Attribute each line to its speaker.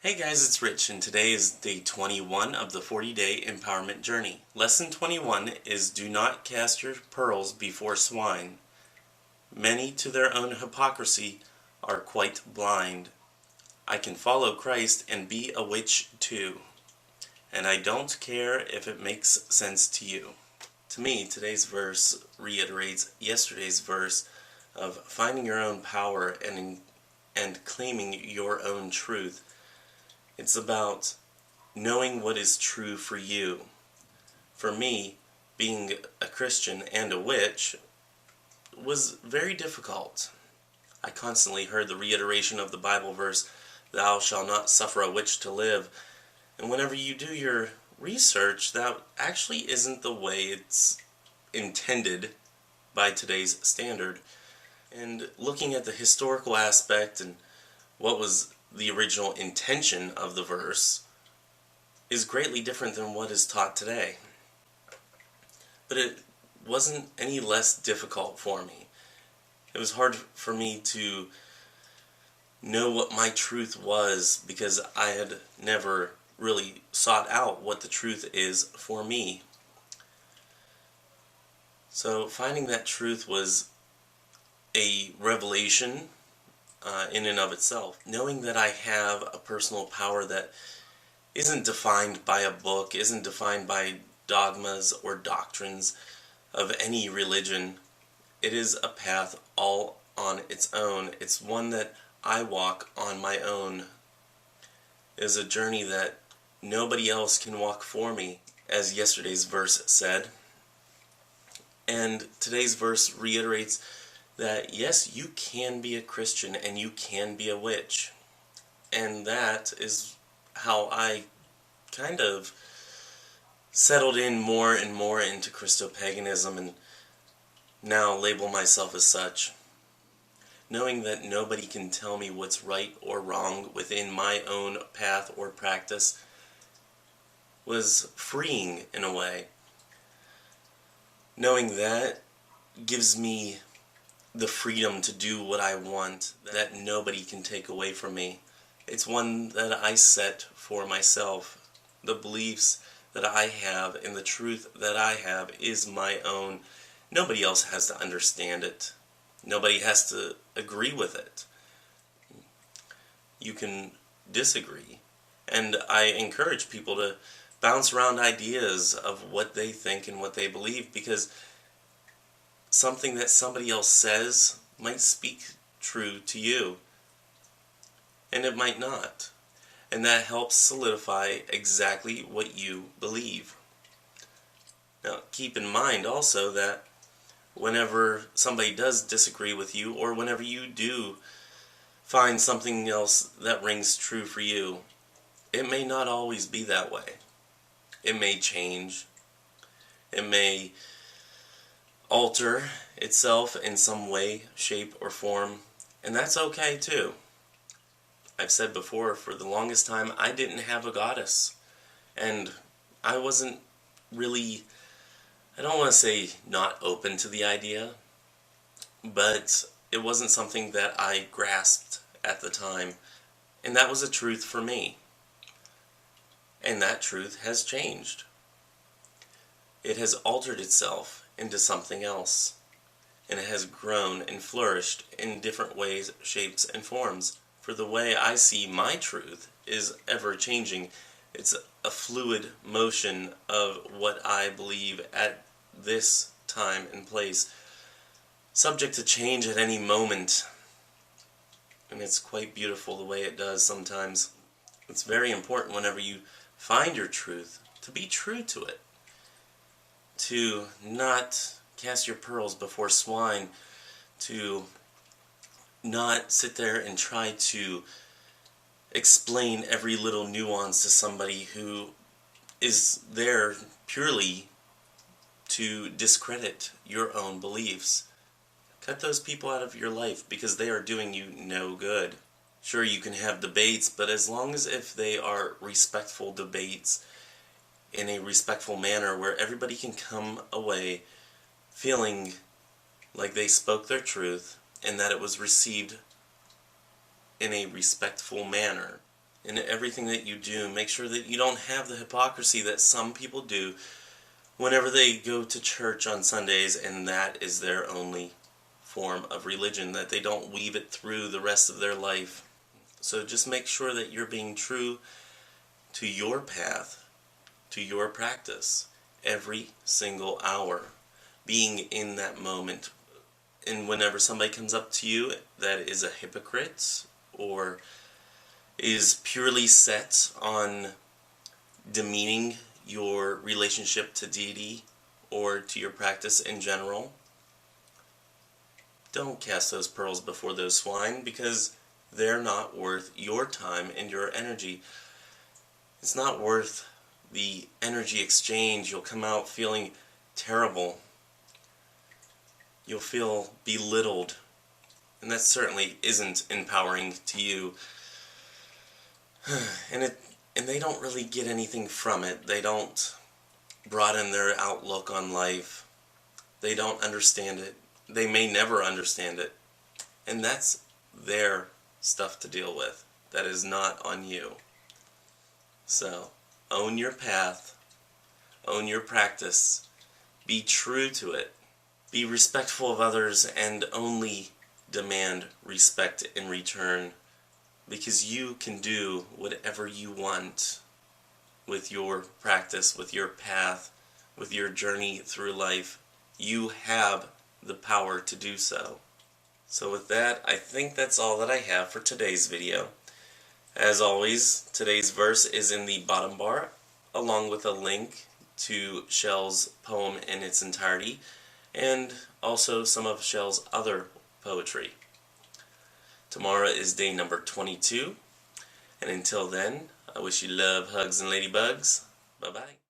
Speaker 1: Hey guys, it's Rich, and today is day 21 of the 40-day empowerment journey. Lesson 21 is do not cast your pearls before swine. Many to their own hypocrisy are quite blind. I can follow Christ and be a witch too, and I don't care if it makes sense to you. To me, today's verse reiterates yesterday's verse of finding your own power and claiming your own truth. It's about knowing what is true for you. For me, being a Christian and a witch was very difficult. I constantly heard the reiteration of the Bible verse, "Thou shalt not suffer a witch to live." And whenever you do your research, that actually isn't the way it's intended by today's standard. And looking at the historical aspect and what was the original intention of the verse is greatly different than what is taught today. But it wasn't any less difficult for me. It was hard for me to know what my truth was because I had never really sought out what the truth is for me. So finding that truth was a revelation in and of itself. Knowing that I have a personal power that isn't defined by a book, isn't defined by dogmas or doctrines of any religion. It is a path all on its own. It's one that I walk on my own. It is a journey that nobody else can walk for me, as yesterday's verse said. And today's verse reiterates that yes, you can be a Christian and you can be a witch. And that is how I kind of settled in more and more into Christo-Paganism and now label myself as such. Knowing that nobody can tell me what's right or wrong within my own path or practice was freeing in a way. Knowing that gives me the freedom to do what I want that nobody can take away from me. It's one that I set for myself. The beliefs that I have and the truth that I have is my own. Nobody else has to understand it. Nobody has to agree with it. You can disagree. And I encourage people to bounce around ideas of what they think and what they believe, because something that somebody else says might speak true to you, and it might not. And that helps solidify exactly what you believe. Now, keep in mind also that whenever somebody does disagree with you, or whenever you do find something else that rings true for you, it may not always be that way. It may change. It may alter itself in some way, shape, or form, and that's okay too. I've said before, for the longest time, I didn't have a goddess, and I wasn't really, I don't want to say not open to the idea, but it wasn't something that I grasped at the time, and that was a truth for me, and that truth has changed. It has altered itself into something else, and it has grown and flourished in different ways, shapes, and forms. For the way I see my truth is ever changing. It's a fluid motion of what I believe at this time and place, subject to change at any moment. And it's quite beautiful the way it does sometimes. It's very important whenever you find your truth to be true to it, to not cast your pearls before swine, to not sit there and try to explain every little nuance to somebody who is there purely to discredit your own beliefs. Cut those people out of your life because they are doing you no good. Sure, you can have debates, but as long as if they are respectful debates in a respectful manner where everybody can come away feeling like they spoke their truth and that it was received in a respectful manner, in everything that you do. Make sure that you don't have the hypocrisy that some people do whenever they go to church on Sundays and that is their only form of religion, that they don't weave it through the rest of their life. So just make sure that you're being true to your path, to your practice, every single hour, being in that moment. And whenever somebody comes up to you that is a hypocrite or is purely set on demeaning your relationship to deity or to your practice in general, don't cast those pearls before those swine, because they're not worth your time and your energy. It's not worth the energy exchange. You'll come out feeling terrible. You'll feel belittled. And that certainly isn't empowering to you. And they don't really get anything from it. They don't broaden their outlook on life. They don't understand it. They may never understand it. And that's their stuff to deal with. That is not on you. So, own your path. Own your practice. Be true to it. Be respectful of others and only demand respect in return, because you can do whatever you want with your practice, with your path, with your journey through life. You have the power to do so. So with that, I think that's all that I have for today's video. As always, today's verse is in the bottom bar, along with a link to Chell's poem in its entirety, and also some of Chell's other poetry. Tomorrow is day number 22, and until then, I wish you love, hugs, and ladybugs. Bye-bye.